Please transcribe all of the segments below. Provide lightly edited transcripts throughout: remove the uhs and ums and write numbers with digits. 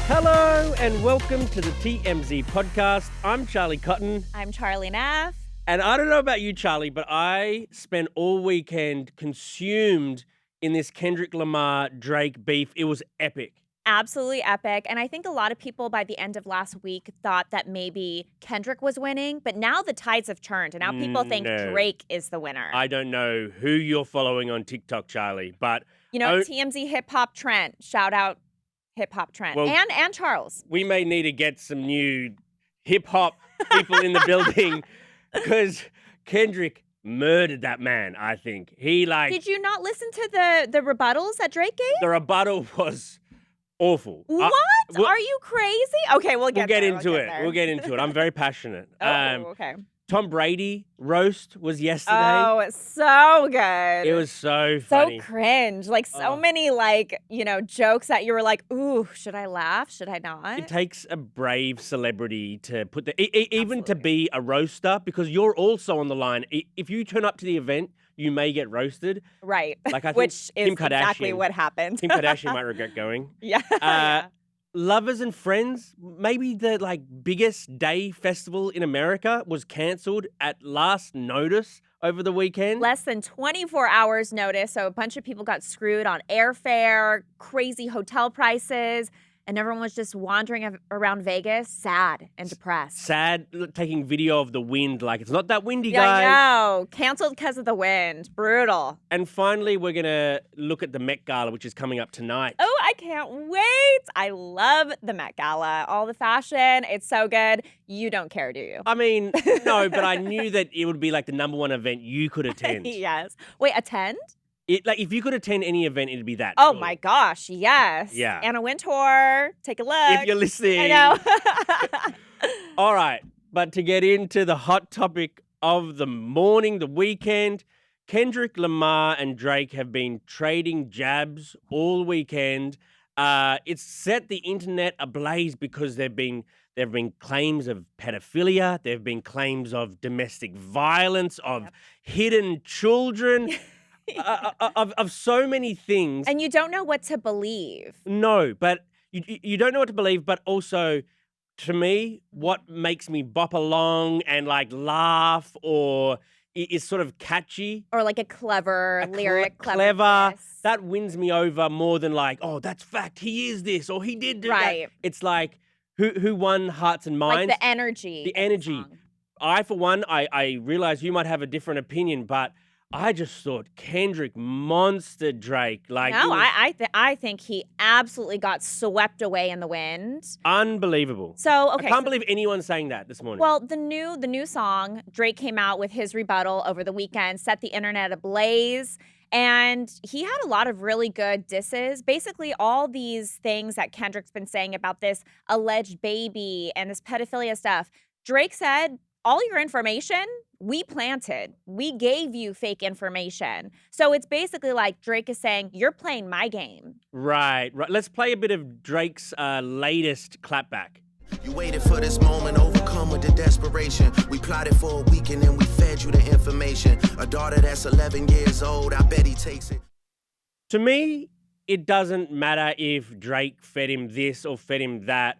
Hello and welcome to the TMZ podcast. I'm Charlie Cotton. I'm Charlie Neff. And I don't know about you, Charlie, but I spent all weekend consumed in this Kendrick Lamar Drake beef. It was epic. Absolutely epic. And I think a lot of people by the end of last week thought that maybe Kendrick was winning, but now the tides have turned and now people think Drake is the winner. I don't know who you're following on TikTok, Charlie, but... TMZ Hip Hop Trent. Shout out Hip Hop Trent. Well, and Charles. We may need to get some new hip hop people in the building because Kendrick murdered that man, I think. Did you not listen to the rebuttals that Drake gave? The rebuttal was awful. What? Are you crazy? Okay, we'll get into it. We'll get into it. I'm very passionate. Okay. Tom Brady roast was yesterday. Oh, it's so good. It was so funny. So cringe. So many, jokes that you were like, ooh, should I laugh? Should I not? It takes a brave celebrity to put even to be a roaster, because you're also on the line. If you turn up to the event, you may get roasted. Right. I think which is Kim Kardashian, exactly what happened. Kim Kardashian might regret going. Yeah. Lovers and Friends, maybe the biggest day festival in America, was cancelled at last notice over the weekend. Less than 24 hours notice, so a bunch of people got screwed on airfare, crazy hotel prices, and everyone was just wandering around Vegas, sad and depressed. Sad, taking video of the wind, it's not that windy, yeah, guys. I know. Canceled because of the wind. Brutal. And finally, we're going to look at the Met Gala, which is coming up tonight. Oh, I can't wait. I love the Met Gala. All the fashion. It's so good. You don't care, do you? I mean, no, but I knew that it would be the number one event you could attend. Yes. Wait, attend? If you could attend any event, it'd be that. Oh, my gosh. Yes. Yeah. Anna Wintour. Take a look. If you're listening. I know. All right. But to get into the hot topic of the morning, the weekend, Kendrick Lamar and Drake have been trading jabs all weekend. It's set the internet ablaze because there have been claims of pedophilia. There have been claims of domestic violence, of hidden children. Of so many things. And you don't know what to believe. No, but you don't know what to believe, but also, to me, what makes me bop along and laugh or is sort of catchy. Or a clever lyric. Clever. That wins me over more than oh, that's fact, he is this or he did do that. It's who won hearts and minds. The energy. The energy. I, for one, I realize you might have a different opinion, but I just thought Kendrick monster Drake. I think he absolutely got swept away in the wind. Unbelievable. So, okay. I can't believe anyone's saying that this morning. Well, the new song, Drake came out with his rebuttal over the weekend, set the internet ablaze. And he had a lot of really good disses. Basically, all these things that Kendrick's been saying about this alleged baby and this pedophilia stuff. Drake said, all your information, we planted. We gave you fake information. So it's basically Drake is saying, you're playing my game. Right. Let's play a bit of Drake's latest clapback. You waited for this moment, overcome with the desperation. We plotted for a week and then we fed you the information. A daughter that's 11 years old, I bet he takes it. To me, it doesn't matter if Drake fed him this or fed him that.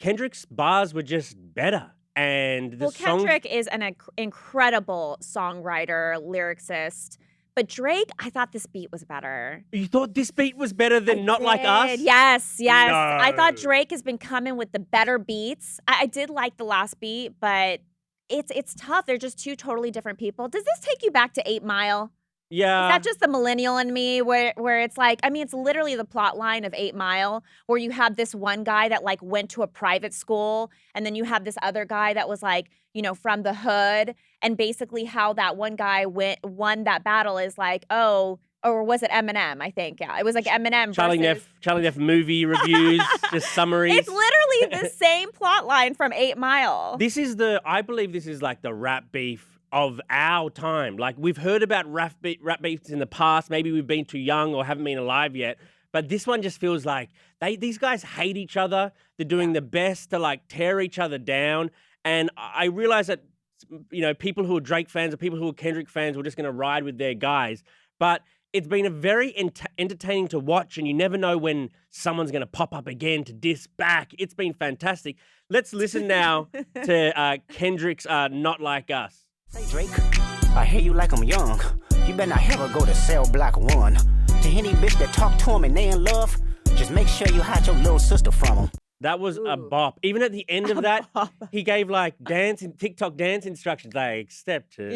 Kendrick's bars were just better. And Kendrick is an incredible songwriter, lyricist. But Drake, I thought this beat was better. You thought this beat was better than Not Like Us? Yes. No. I thought Drake has been coming with the better beats. I did like the last beat, but it's tough. They're just two totally different people. Does this take you back to 8 Mile? Yeah. Is that just the millennial in me where it's it's literally the plot line of 8 Mile where you have this one guy that went to a private school and then you have this other guy that was from the hood, and basically how that one guy won that battle is or was it Eminem? I think, yeah. It was Eminem Charlie Neff movie reviews, just summaries. It's literally the same plot line from 8 Mile. I believe this is the rap beef of our time. We've heard about rap beefs in the past. Maybe we've been too young or haven't been alive yet. But this one just feels these guys hate each other. They're doing the best to tear each other down. And I realize that, people who are Drake fans or people who are Kendrick fans were just going to ride with their guys. But it's been a very entertaining to watch, and you never know when someone's going to pop up again to diss back. It's been fantastic. Let's listen now to Kendrick's Not Like Us. Say, Drake, I hear you like I'm young. You better not ever go to cell block 1. To any bitch that talk to him and they in love, just make sure you hide your little sister from him. That was a bop. Even at the end of that, he gave like TikTok dance instructions, like step 2,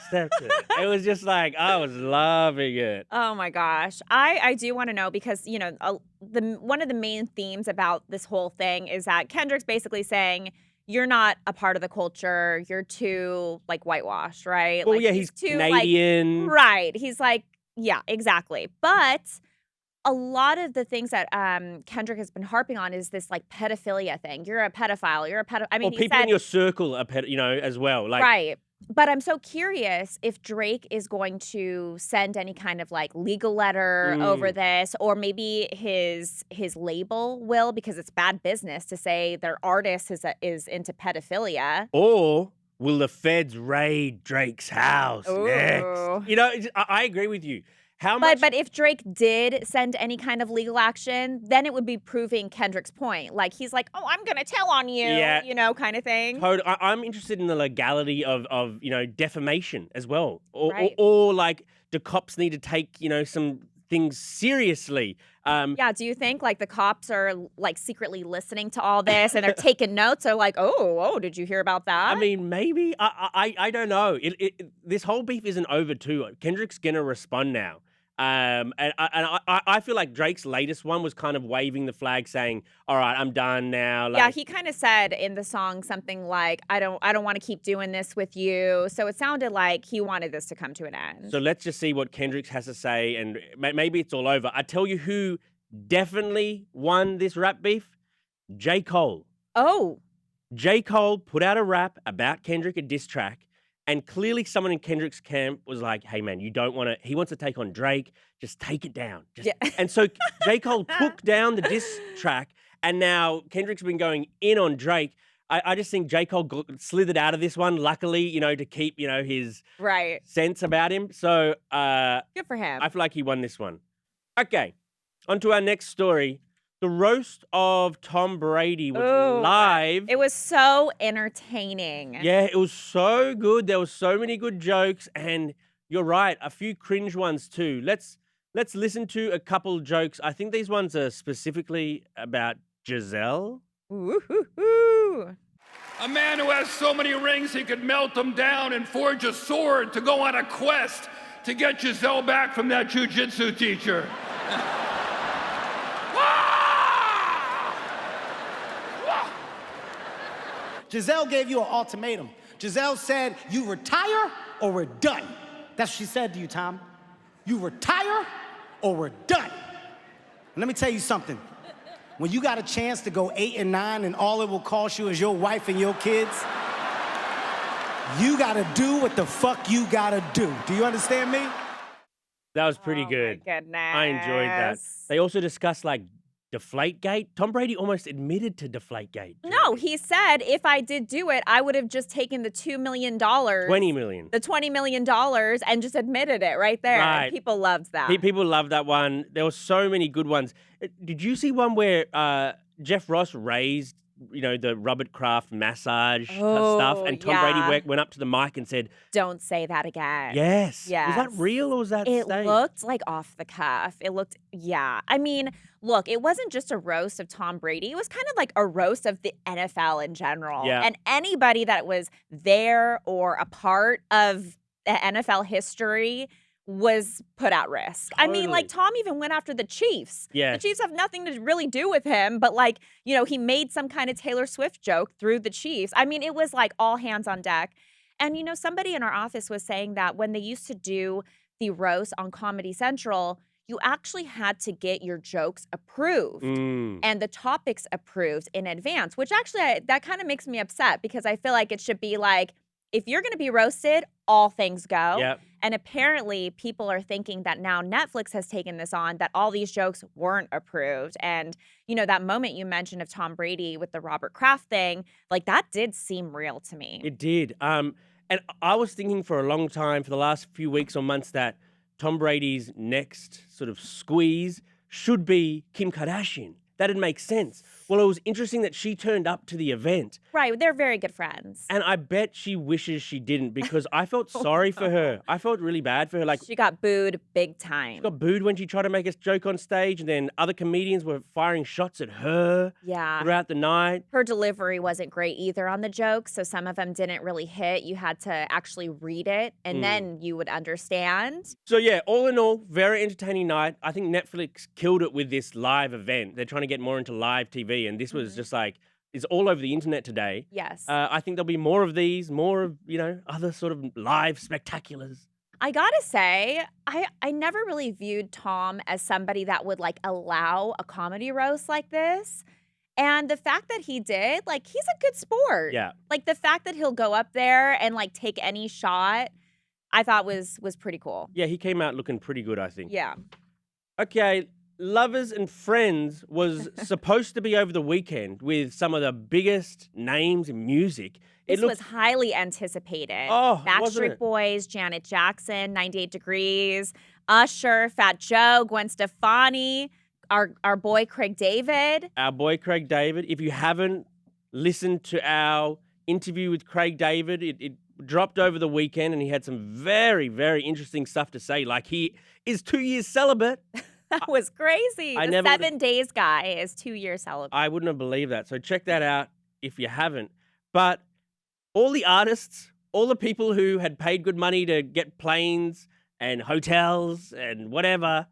step 2. It was just like, I was loving it. Oh my gosh. I do want to know because, you know, one of the main themes about this whole thing is that Kendrick's basically saying, you're not a part of the culture. You're too like whitewashed, right? Well, like, yeah, he's too Canadian. Like, right. He's like, yeah, exactly. But a lot of the things that Kendrick has been harping on is this like pedophilia thing. You're a pedophile. You're a pedophile. I mean, Well, people in your circle are, as well. Like, right. But I'm so curious if Drake is going to send any kind of like legal letter over this, or maybe his label will, because it's bad business to say their artist is into pedophilia. Or will the feds raid Drake's house next? You know, I agree with you. But if Drake did send any kind of legal action, then it would be proving Kendrick's point. Like, he's like, oh, I'm going to tell on you, you know, kind of thing. I'm interested in the legality of you know, defamation as well. Or like, do cops need to take, you know, some things seriously? Yeah, do you think like the cops are like secretly listening to all this and they're taking notes? Or like, oh, did you hear about that? I mean, maybe. I don't know. This whole beef isn't over too. Kendrick's going to respond now. And I feel like Drake's latest one was kind of waving the flag, saying, "All right, I'm done now." Like, yeah, he kind of said in the song something like, "I don't want to keep doing this with you." So it sounded like he wanted this to come to an end. So let's just see what Kendrick has to say, and maybe it's all over. I tell you who definitely won this rap beef: J. Cole. Oh, J. Cole put out a rap about Kendrick, a diss track. And clearly someone in Kendrick's camp was like, hey, man, he wants to take on Drake. Just take it down. And so J. Cole took down the diss track, and now Kendrick's been going in on Drake. I just think J. Cole slithered out of this one, luckily, you know, to keep, you know, his sense about him. So good for him. I feel like he won this one. Okay, on to our next story. The roast of Tom Brady was live. It was so entertaining. Yeah, it was so good. There were so many good jokes, and you're right, a few cringe ones too. Let's listen to a couple jokes. I think these ones are specifically about Giselle. Ooh. A man who has so many rings he could melt them down and forge a sword to go on a quest to get Giselle back from that jujitsu teacher. Giselle gave you an ultimatum. Giselle said, you retire or we're done. That's what she said to you, Tom. You retire or we're done. And let me tell you something. When you got a chance to go 8 and 9 and all it will cost you is your wife and your kids, you gotta do what the fuck you gotta do. Do you understand me? That was pretty good. My goodness. I enjoyed that. They also discussed like Deflategate. Tom Brady almost admitted to Deflategate. No, he said if I did do it, I would have just taken the $2 million. 20 million. The $20 million and just admitted it right there. Right. People loved that. People loved that one. There were so many good ones. Did you see one where Jeff Ross raised, you know, the Robert Kraft massage stuff, and Tom Brady went up to the mic and said, don't say that again. Yes. Was that real or was that It staged? looked like off the cuff. I mean, look, it wasn't just a roast of Tom Brady. It was kind of like a roast of the NFL in general. Yeah. And anybody that was there or a part of the NFL history was put at risk. I mean, like, Tom even went after the Chiefs. Yeah. The Chiefs have nothing to really do with him, but like, you know, he made some kind of Taylor Swift joke through the Chiefs. I mean, it was like all hands on deck. And, you know, somebody in our office was saying that when they used to do the roast on Comedy Central, you actually had to get your jokes approved and the topics approved in advance, which actually that kind of makes me upset because I feel like it should be like, if you're going to be roasted, all things go. Yep. And apparently people are thinking that now Netflix has taken this on, that all these jokes weren't approved. And, you know, that moment you mentioned of Tom Brady with the Robert Kraft thing, like that did seem real to me. It did. And I was thinking for a long time, for the last few weeks or months, that Tom Brady's next sort of squeeze should be Kim Kardashian. That'd make sense. Well, it was interesting that she turned up to the event. Right. They're very good friends. And I bet she wishes she didn't because I felt sorry for her. I felt really bad for her. Like, She got booed big time. she got booed when she tried to make a joke on stage, and then other comedians were firing shots at her Yeah. throughout the night. Her delivery wasn't great either on the jokes, so some of them didn't really hit. You had to actually read it, and then you would understand. So yeah, all in all, very entertaining night. I think Netflix killed it with this live event. They're trying to get more into live TV, and this was just like, it's all over the internet today. Yes. I think there'll be more of these, more of, other sort of live spectaculars. I gotta say, I never really viewed Tom as somebody that would like allow a comedy roast like this. And the fact that he did, like, he's a good sport. Yeah. Like the fact that he'll go up there and like take any shot, I thought was pretty cool. Yeah, he came out looking pretty good, I think. Yeah. Okay, Lovers and Friends was supposed to be over the weekend with some of the biggest names in music. This was highly anticipated. Oh, wasn't Backstreet it? Boys, Janet Jackson, 98 Degrees, Usher, Fat Joe, Gwen Stefani, our boy Craig David. Our boy Craig David. If you haven't listened to our interview with Craig David, it dropped over the weekend and he had some very, very interesting stuff to say. Like, he is 2 years celibate. That was crazy. I The never 7 days guy is 2 years celibate. I wouldn't have believed that. So check that out if you haven't. But all the artists, all the people who had paid good money to get planes and hotels and whatever,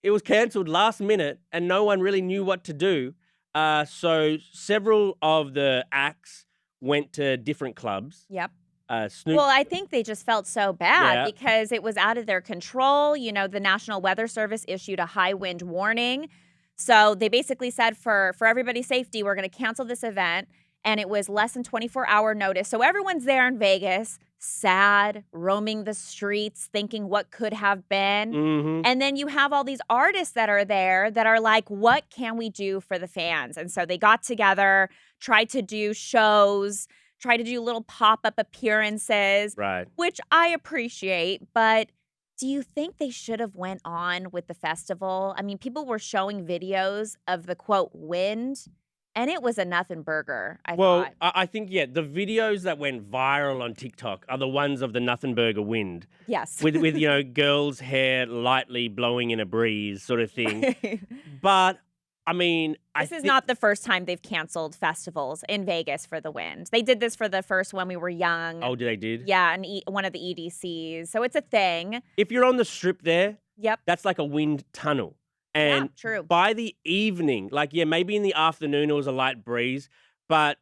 it was cancelled last minute and no one really knew what to do. So several of the acts went to different clubs. Yep. Snoop. Well, I think they just felt so bad Yeah. because it was out of their control. You know, the National Weather Service issued a high wind warning. So they basically said for everybody's safety, we're going to cancel this event. And it was less than 24-hour notice. So everyone's there in Vegas, sad, roaming the streets, thinking what could have been. Mhm. And then you have all these artists that are there that are like, what can we do for the fans? And so they got together, tried to do shows, tried to do little pop-up appearances, Right. which I appreciate. But do you think they should have went on with the festival? I mean, people were showing videos of the, quote, wind, and it was a nothing burger, I Well, thought. I think, yeah, the videos that went viral on TikTok are the ones of the Nothing Burger wind. Yes. with girls' hair lightly blowing in a breeze sort of thing. But I mean, This is not the first time they've canceled festivals in Vegas for the wind. They did this for the first when we were young. Oh, they did? Yeah, and one of the EDCs. So it's a thing. If you're on the strip there, Yep. that's like a wind tunnel. And Yeah, true. by the evening, like, yeah, maybe in the afternoon it was a light breeze, but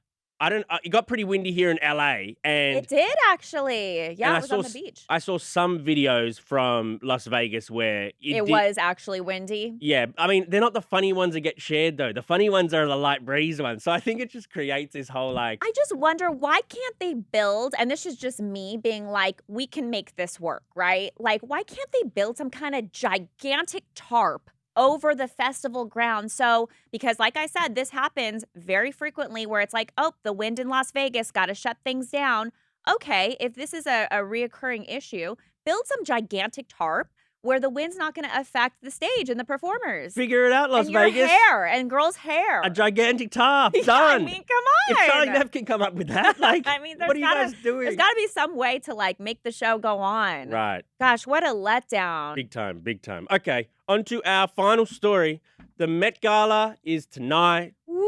it got pretty windy here in LA. And It did actually. Yeah, and it was on the beach. I saw some videos from Las Vegas where It was actually windy. Yeah, I mean, they're not the funny ones that get shared, though. The funny ones are the light breeze ones. So I think it just creates this whole, like... I just wonder, why can't they build, and this is just me being like, we can make this work, right? Like, why can't they build some kind of gigantic tarp over the festival ground? So, because like I said, this happens very frequently where it's like, oh, the wind in Las Vegas, got to shut things down. Okay, if this is a reoccurring issue, build some gigantic tarp where the wind's not going to affect the stage and the performers. Figure it out, Las and Vegas. Your hair and girls' hair. A gigantic tarp. Yeah, Done. I mean, come on. If Charlie Neff can come up with that, like, I mean, what are you guys doing? There's got to be some way to like make the show go on. Right. Gosh, what a letdown. Big time, big time. Okay, on to our final story. The Met Gala is tonight. Woo!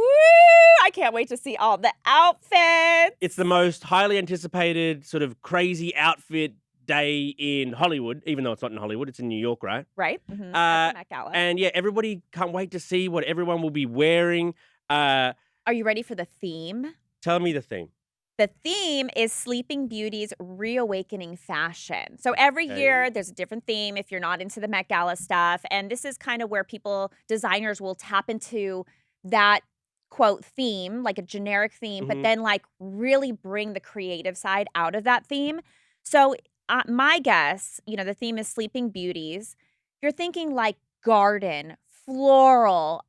I can't wait to see all the outfits. It's the most highly anticipated sort of crazy outfit day in Hollywood, even though it's not in Hollywood, it's in New York, right? Right? Mm-hmm. That's the Met Gala. And yeah, everybody can't wait to see what everyone will be wearing. Are you ready for the theme? Tell me the theme. The theme is Sleeping Beauty's reawakening fashion. So every year there's a different theme if you're not into the Met Gala stuff. And this is kind of where designers will tap into that quote theme, like a generic theme, but then like really bring the creative side out of that theme. So my guess, the theme is Sleeping Beauties. You're thinking like garden, floral,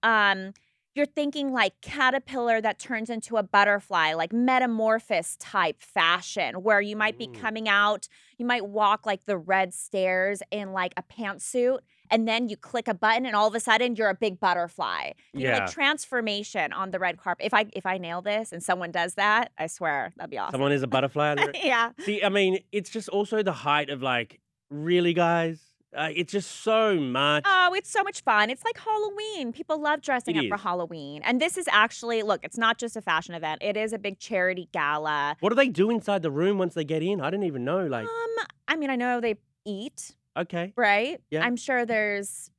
you're thinking like caterpillar that turns into a butterfly, like metamorphosis type fashion, where you might be coming out, you might walk like the red stairs in like a pantsuit, and then you click a button, and all of a sudden you're a big butterfly. You know, like Yeah. transformation on the red carpet. If I nail this and someone does that, I swear that'd be awesome. Someone is a butterfly. On the Yeah. See, I mean, it's just also the height of like, really, guys? It's just so much. Oh, it's so much fun. It's like Halloween. People love dressing It up for is. Halloween. And this is actually, look, it's not just a fashion event. It is a big charity gala. What do they do inside the room once they get in? I didn't even know. Like, I mean, I know they eat, okay. right? Yeah. I'm sure there's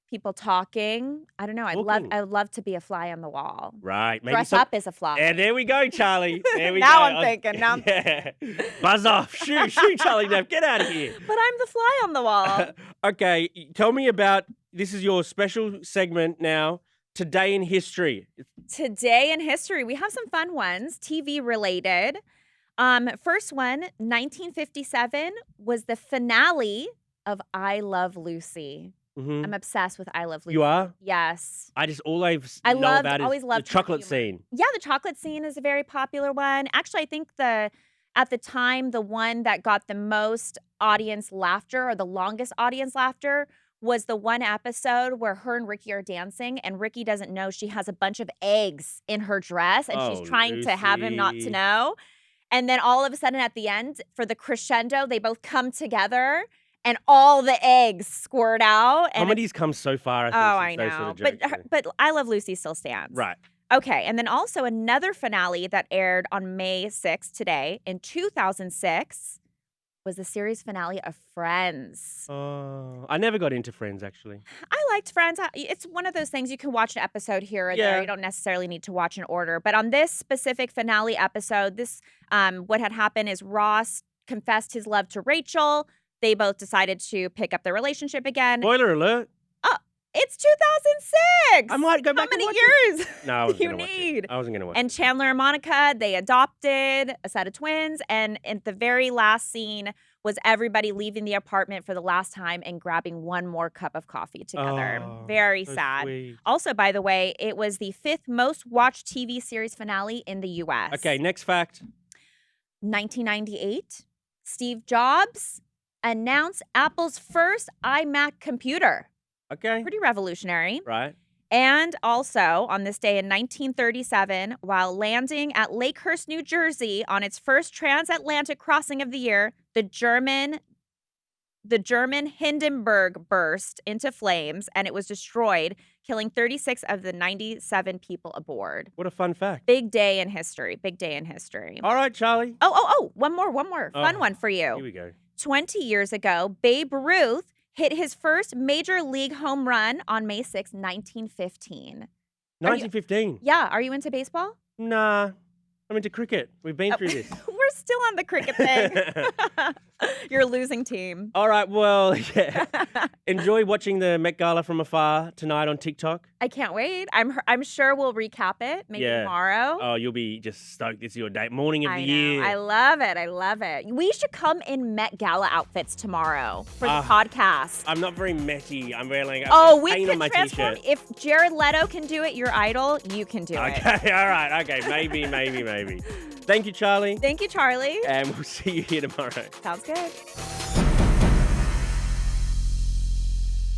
people talking. I don't know. I Talking. would love to be a fly on the wall. Right. Maybe Dress up as a fly. And there we go, Charlie. There we Now go. I'm thinking, now I'm- Yeah. Buzz off. Shoot, Charlie Neff. Get out of here. But I'm the fly on the wall. Okay. Tell me about, this is your special segment now, Today in History. Today in history, we have some fun ones, TV related. First one, 1957 was the finale of I Love Lucy. Mhm. I'm obsessed with I Love Lucy. You are? Yes. I just always I know loved- about is always the loved her chocolate humor. scene. Yeah, the chocolate scene is a very popular one. Actually, I think at the time, the one that got the most audience laughter or the longest audience laughter was the one episode where her and Ricky are dancing, and Ricky doesn't know she has a bunch of eggs in her dress, and Oh, she's trying to have him not to Lucy. know. And then all of a sudden at the end, for the crescendo, they both come together and all the eggs squirt out. And Comedy's come so far, I think. oh, I since those know. sort of jokes, But I Love Lucy still stands. Right. Okay, and then also another finale that aired on May 6th today in 2006 was the series finale of Friends. Oh, I never got into Friends, actually. I liked Friends. It's one of those things you can watch an episode here or there. Yeah. You don't necessarily need to watch in order. But on this specific finale episode, what had happened is Ross confessed his love to Rachel. They both decided to pick up their relationship again. Spoiler alert. It's 2006. I might go back How and many watch it. years? No, I wasn't You gonna watch need. it. I wasn't going to watch And Chandler and Monica, they adopted a set of twins. And at the very last scene was everybody leaving the apartment for the last time and grabbing one more cup of coffee together. Oh, Very so sad. sweet. Also, by the way, it was the 5th most watched TV series finale in the US. Okay, next fact. 1998, Steve Jobs announced Apple's first iMac computer. Okay. Pretty revolutionary. Right. And also, on this day in 1937, while landing at Lakehurst, New Jersey on its first transatlantic crossing of the year, the German Hindenburg burst into flames and it was destroyed, killing 36 of the 97 people aboard. What a fun fact. Big day in history. Big day in history. All right, Charlie. Oh, one more. Fun Oh, one for you. Here we go. 20 years ago, Babe Ruth hit his first major league home run on May 6, 1915. 1915. Yeah, are you into baseball? Nah, I'm into cricket. We've been through this. We're still on the cricket thing. You're a losing team. All right, well, yeah. Enjoy watching the Met Gala from afar tonight on TikTok. I can't wait. I'm sure we'll recap it maybe Yeah. tomorrow. Oh, you'll be just stoked. This is your day. Morning of I the know. year. I love it. I love it. We should come in Met Gala outfits tomorrow for the Ah, podcast. I'm not very metty. I'm wearing Oh, we paint can on my transform. t-shirt. If Jared Leto can do it, your idol, you can do it. Okay, all right. Okay, maybe. Thank you, Charlie. Thank you, Charlie. And we'll see you here tomorrow. Sounds good.